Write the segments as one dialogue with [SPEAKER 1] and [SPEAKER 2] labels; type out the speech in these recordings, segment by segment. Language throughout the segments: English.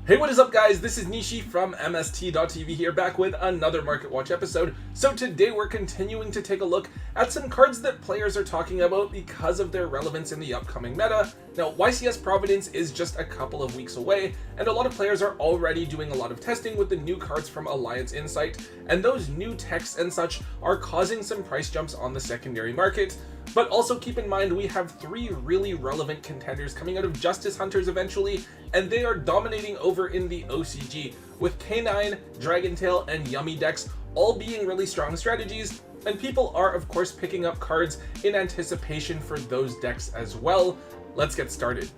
[SPEAKER 1] Hey, what is up guys? This is Nishi from MST.TV here, back with another Market Watch episode. So today we're continuing to take a look at some cards that players are talking about because of their relevance in the upcoming meta. Now, YCS Providence is just a couple of weeks away, and a lot of players are already doing a lot of testing with the new cards from Alliance Insight, and those new texts and such are causing some price jumps on the secondary market. But also keep in mind we have three really relevant contenders coming out of Justice Hunters eventually, and they are dominating over in the OCG, with K9, Dragontail, and Yummy decks all being really strong strategies, and people are of course picking up cards in anticipation for those decks as well. Let's get started.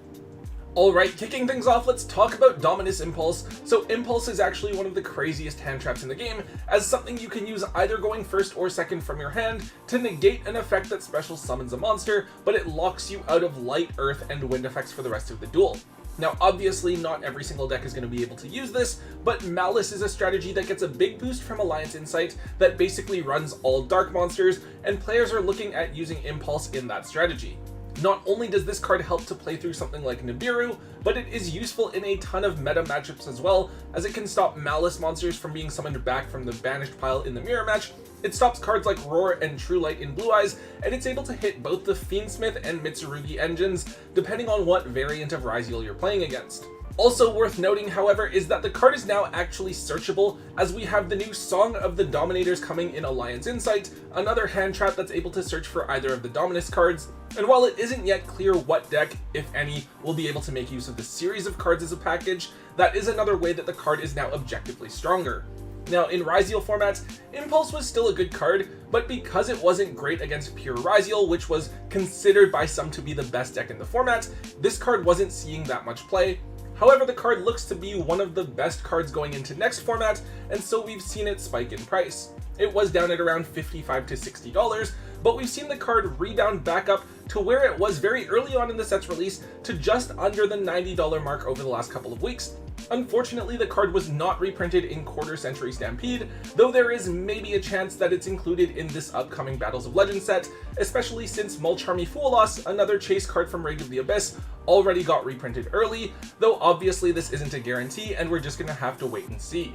[SPEAKER 1] Alright, kicking things off, let's talk about Dominus Impulse. So Impulse is actually one of the craziest hand traps in the game, as something you can use either going first or second from your hand to negate an effect that special summons a monster, but it locks you out of light, earth, and wind effects for the rest of the duel. Now obviously not every single deck is going to be able to use this, but Malice is a strategy that gets a big boost from Alliance Insight that basically runs all dark monsters, and players are looking at using Impulse in that strategy. Not only does this card help to play through something like Nibiru, but it is useful in a ton of meta matchups as well, as it can stop Malice monsters from being summoned back from the banished pile in the mirror match. It stops cards like Roar and True Light in Blue Eyes, and it's able to hit both the Fiendsmith and Mitsurugi engines, depending on what variant of Ryziel you're playing against. Also worth noting, however, is that the card is now actually searchable, as we have the new Song of the Dominators coming in Alliance Insight, another hand trap that's able to search for either of the Dominus cards. And while it isn't yet clear what deck, if any, will be able to make use of the series of cards as a package, that is another way that the card is now objectively stronger. Now, in Ryziel formats, Impulse was still a good card, but because it wasn't great against pure Ryziel, which was considered by some to be the best deck in the format, this card wasn't seeing that much play. However, the card looks to be one of the best cards going into next format, and so we've seen it spike in price. It was down at around $55 to $60, but we've seen the card rebound back up to where it was very early on in the set's release, to just under the $90 mark over the last couple of weeks. Unfortunately, the card was not reprinted in Quarter Century Stampede, though there is maybe a chance that it's included in this upcoming Battles of Legends set, especially since Mulcharmy Foolos, another chase card from Rage of the Abyss, already got reprinted early, though obviously this isn't a guarantee and we're just gonna have to wait and see.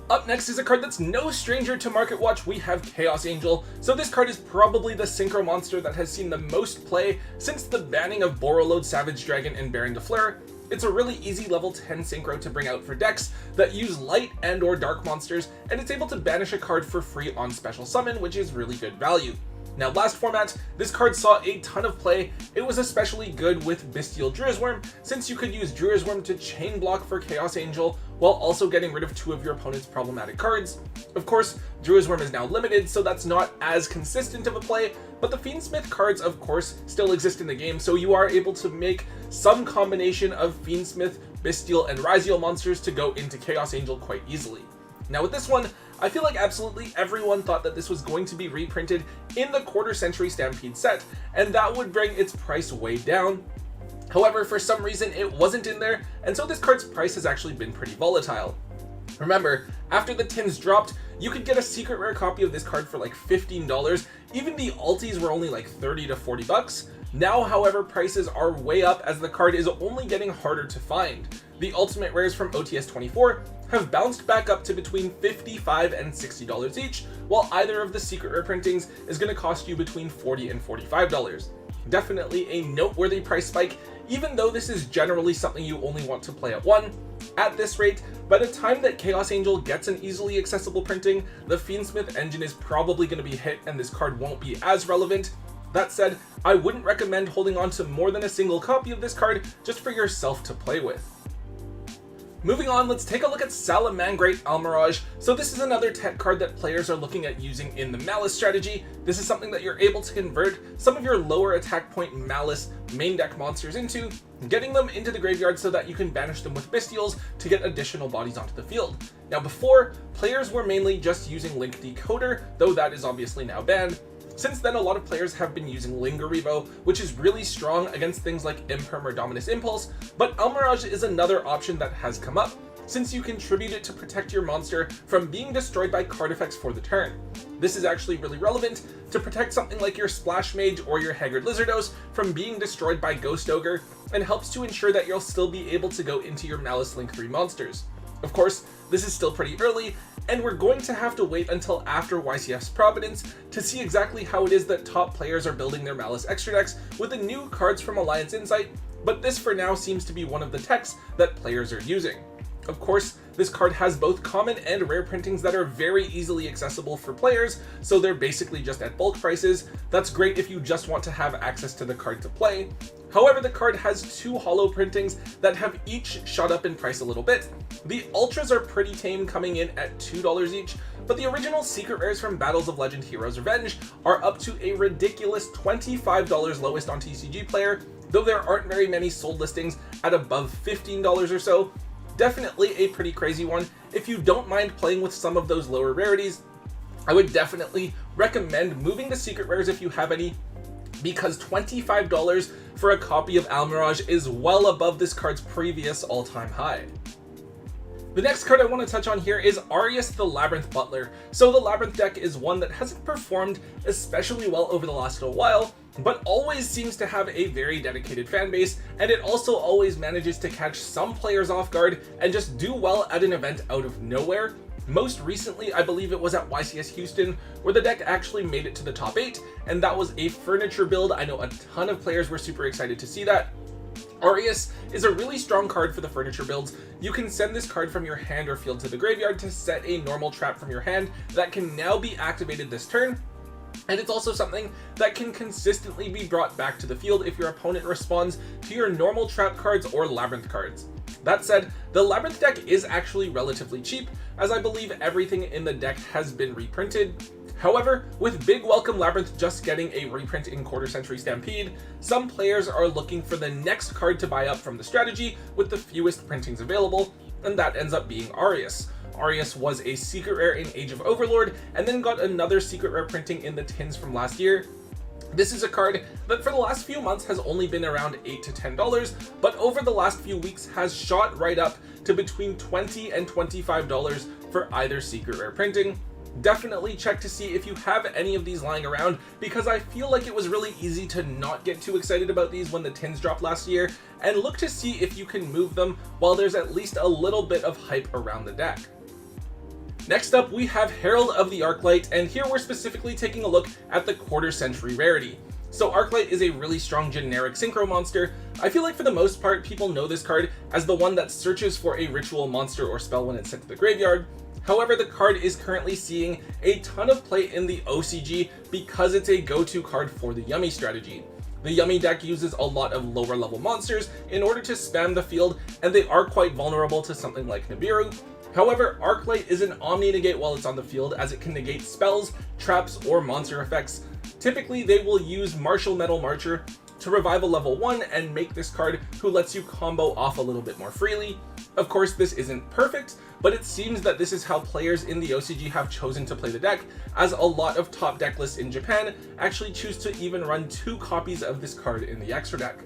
[SPEAKER 1] Up next is a card that's no stranger to Market Watch. We have Chaos Angel. So this card is probably the synchro monster that has seen the most play since the banning of Borreload, Savage Dragon, and Baron de Fleur. It's a really easy level 10 synchro to bring out for decks that use light and or dark monsters, and it's able to banish a card for free on special summon, which is really good value. Now, last format, this card saw a ton of play. It was especially good with Bestial Druisworm, since you could use Druisworm to chain block for Chaos Angel, while also getting rid of two of your opponent's problematic cards. Of course, Druisworm is now limited, so that's not as consistent of a play, but the Fiendsmith cards, of course, still exist in the game, so you are able to make some combination of Fiendsmith, Bestial, and Ryziel monsters to go into Chaos Angel quite easily. Now with this one, I feel like absolutely everyone thought that this was going to be reprinted in the Quarter Century Stampede set, and that would bring its price way down. However, for some reason it wasn't in there, and so this card's price has actually been pretty volatile. Remember, after the tins dropped, you could get a secret rare copy of this card for like $15, even the alties were only like 30 to 40 bucks. Now, however, prices are way up as the card is only getting harder to find. The ultimate rares from OTS 24 have bounced back up to between $55 and $60 each, while either of the secret rare printings is going to cost you between $40 and $45. Definitely a noteworthy price spike, even though this is generally something you only want to play at one. At this rate, by the time that Chaos Angel gets an easily accessible printing, the Fiendsmith engine is probably going to be hit and this card won't be as relevant. That said, I wouldn't recommend holding on to more than a single copy of this card just for yourself to play with. Moving on, let's take a look at Salamang Almarrage. So this is another tech card that players are looking at using in the Malice strategy. This is something that you're able to convert some of your lower attack point Malice main deck monsters into, getting them into the graveyard so that you can banish them with Bestials to get additional bodies onto the field. Now before, players were mainly just using Link Decoder, though that is obviously now banned. Since then, a lot of players have been using Lingaribo, which is really strong against things like Imperm or Dominus Impulse, but Almarrage is another option that has come up. since you contribute it to protect your monster from being destroyed by card effects for the turn. This is actually really relevant to protect something like your Splash Mage or your Haggard Lizardos from being destroyed by Ghost Ogre, and helps to ensure that you'll still be able to go into your Malice Link 3 monsters. Of course, this is still pretty early, and we're going to have to wait until after YCF's Providence to see exactly how it is that top players are building their Malice extra decks with the new cards from Alliance Insight, but this for now seems to be one of the techs that players are using. Of course, this card has both common and rare printings that are very easily accessible for players, so they're basically just at bulk prices. That's great if you just want to have access to the card to play. However, the card has 2 holo printings that have each shot up in price a little bit. The Ultras are pretty tame, coming in at $2 each, but the original secret rares from Battles of Legend Heroes Revenge are up to a ridiculous $25 lowest on TCG Player, though there aren't very many sold listings at above $15 or so. Definitely a pretty crazy one. If you don't mind playing with some of those lower rarities, I would definitely recommend moving to secret rares if you have any, because $25 for a copy of Almarrage is well above this card's previous all-time high. The next card I want to touch on here is Arius the Labyrinth Butler. So the Labyrinth deck is one that hasn't performed especially well over the last little while, but always seems to have a very dedicated fan base, and it also always manages to catch some players off guard and just do well at an event out of nowhere. Most recently, I believe it was at YCS Houston, where the deck actually made it to the top 8, and that was a furniture build. I know a ton of players were super excited to see that. Arius is a really strong card for the furniture builds. You can send this card from your hand or field to the graveyard to set a normal trap from your hand that can now be activated this turn, and it's also something that can consistently be brought back to the field if your opponent responds to your normal trap cards or labyrinth cards. That said, the Labyrinth deck is actually relatively cheap, as I believe everything in the deck has been reprinted. However, with Big Welcome Labyrinth just getting a reprint in Quarter Century Stampede, some players are looking for the next card to buy up from the strategy with the fewest printings available, and that ends up being Arius. Arius was a secret rare in Age of Overlord, and then got another secret rare printing in the tins from last year. This is a card that for the last few months has only been around $8 to $10, but over the last few weeks has shot right up to between $20 and $25 for either secret rare printing. Definitely check to see if you have any of these lying around, because I feel like it was really easy to not get too excited about these when the tins dropped last year, and look to see if you can move them while there's at least a little bit of hype around the deck. Next up, we have Herald of the Arclight, and here we're specifically taking a look at the Quarter Century rarity. So Arclight is a really strong generic synchro monster. I feel like for the most part, people know this card as the one that searches for a ritual monster or spell when it's sent to the graveyard. However, the card is currently seeing a ton of play in the OCG because it's a go-to card for the Yummy strategy. The Yummy deck uses a lot of lower level monsters in order to spam the field, and they are quite vulnerable to something like Nibiru. However, Arclight is an omni-negate while it's on the field, as it can negate spells, traps, or monster effects. Typically, they will use Martial Metal Marcher to revive a level 1 and make this card who lets you combo off a little bit more freely. Of course, this isn't perfect, but it seems that this is how players in the OCG have chosen to play the deck, as a lot of top deck lists in Japan actually choose to even run 2 copies of this card in the extra deck.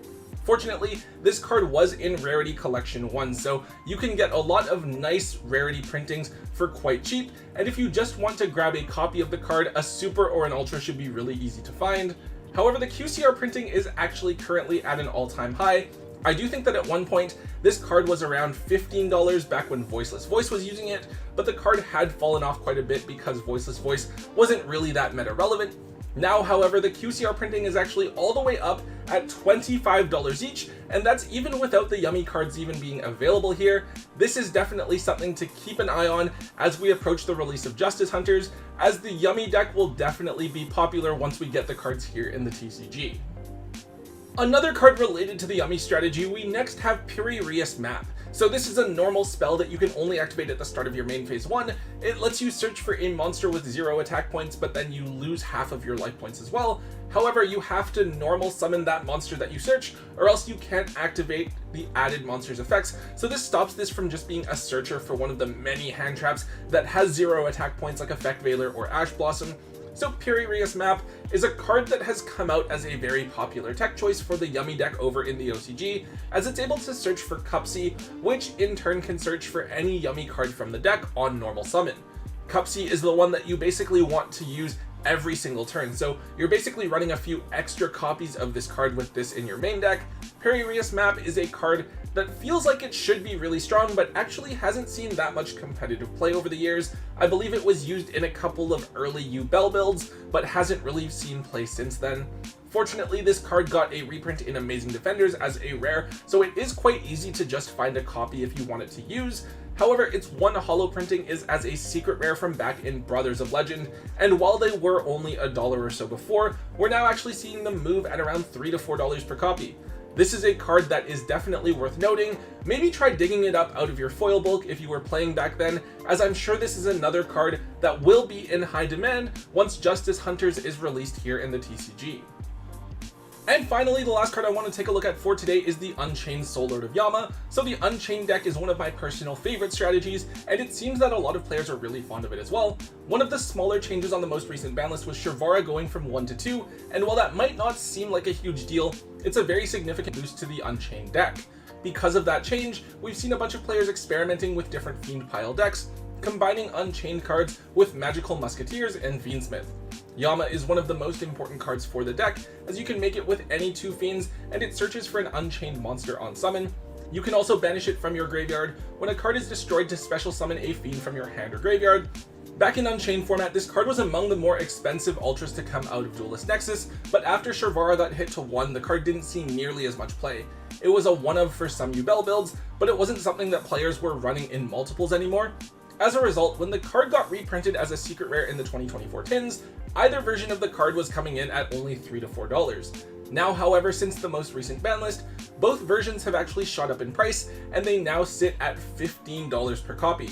[SPEAKER 1] Fortunately, this card was in Rarity Collection 1, so you can get a lot of nice rarity printings for quite cheap, and if you just want to grab a copy of the card, a Super or an Ultra should be really easy to find. However, the QCR printing is actually currently at an all-time high. I do think that at one point, this card was around $15 back when Voiceless Voice was using it, but the card had fallen off quite a bit because Voiceless Voice wasn't really that meta relevant. Now, however, the QCR printing is actually all the way up at $25 each, and that's even without the Yummy cards even being available here. This is definitely something to keep an eye on as we approach the release of Justice Hunters, as the Yummy deck will definitely be popular once we get the cards here in the TCG. Another card related to the Yummy strategy, we next have Pirius Map. So this is a normal spell that you can only activate at the start of your main phase 1. It lets you search for a monster with 0 attack points, but then you lose half of your life points as well. However, you have to normal summon that monster that you search, or else you can't activate the added monster's effects. So this stops this from just being a searcher for one of the many hand traps that has 0 attack points like Effect Veiler or Ash Blossom. So Pirius Map is a card that has come out as a very popular tech choice for the Yummy deck over in the OCG, as it's able to search for Cupsy, which in turn can search for any Yummy card from the deck on normal summon. Cupsy is the one that you basically want to use every single turn, so you're basically running a few extra copies of this card with this in your main deck. Pirius Map is a card that feels like it should be really strong, but actually hasn't seen that much competitive play over the years. I believe it was used in a couple of early Yubel builds, but hasn't really seen play since then. Fortunately, this card got a reprint in Amazing Defenders as a rare, so it is quite easy to just find a copy if you want it to use. However, its one holo printing is as a secret rare from back in Brothers of Legend, and while they were only $1 or so before, we're now actually seeing them move at around $3 to $4 per copy. This is a card that is definitely worth noting. Maybe try digging it up out of your foil bulk if you were playing back then, as I'm sure this is another card that will be in high demand once Justice Hunters is released here in the TCG. And finally, the last card I want to take a look at for today is the Unchained Soul Lord of Yama. So the Unchained deck is one of my personal favorite strategies, and it seems that a lot of players are really fond of it as well. One of the smaller changes on the most recent ban list was Shavara going from 1 to 2, and while that might not seem like a huge deal, it's a very significant boost to the Unchained deck. Because of that change, we've seen a bunch of players experimenting with different Fiend Pile decks, combining Unchained cards with Magical Musketeers and Fiendsmith. Yama is one of the most important cards for the deck, as you can make it with any 2 Fiends, and it searches for an Unchained monster on summon. You can also banish it from your graveyard when a card is destroyed to special summon a Fiend from your hand or graveyard. Back in Unchained format, this card was among the more expensive Ultras to come out of Duelist Nexus, but after Shavara got hit to 1, the card didn't see nearly as much play. It was a one-of for some Yubel builds, but it wasn't something that players were running in multiples anymore. As a result, when the card got reprinted as a secret rare in the 2024 tins, either version of the card was coming in at only $3 to $4. Now, however, since the most recent ban list, both versions have actually shot up in price, and they now sit at $15 per copy.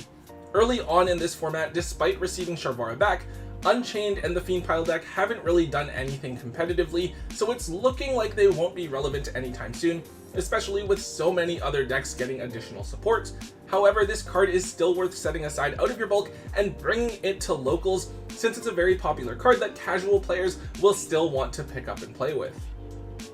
[SPEAKER 1] Early on in this format, despite receiving Shavara back, Unchained and the Fiend Pile deck haven't really done anything competitively, so it's looking like they won't be relevant anytime soon, especially with so many other decks getting additional support. However, this card is still worth setting aside out of your bulk and bringing it to locals, since it's a very popular card that casual players will still want to pick up and play with.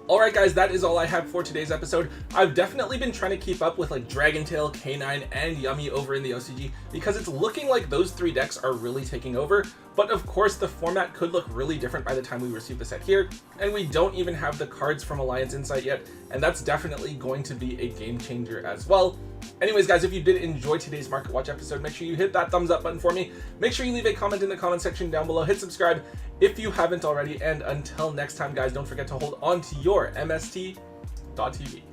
[SPEAKER 1] Alright guys, that is all I have for today's episode. I've definitely been trying to keep up with like Dragontail, K9, and Yummy over in the OCG, because it's looking like those 3 decks are really taking over, but of course the format could look really different by the time we receive the set here, and we don't even have the cards from Alliance Insight yet, and that's definitely going to be a game changer as well. Anyways guys, if you did enjoy today's Market Watch episode, make sure you hit that thumbs up button for me. Make sure you leave a comment in the comment section down below. Hit subscribe if you haven't already. And until next time guys, don't forget to hold on to your MST.TV.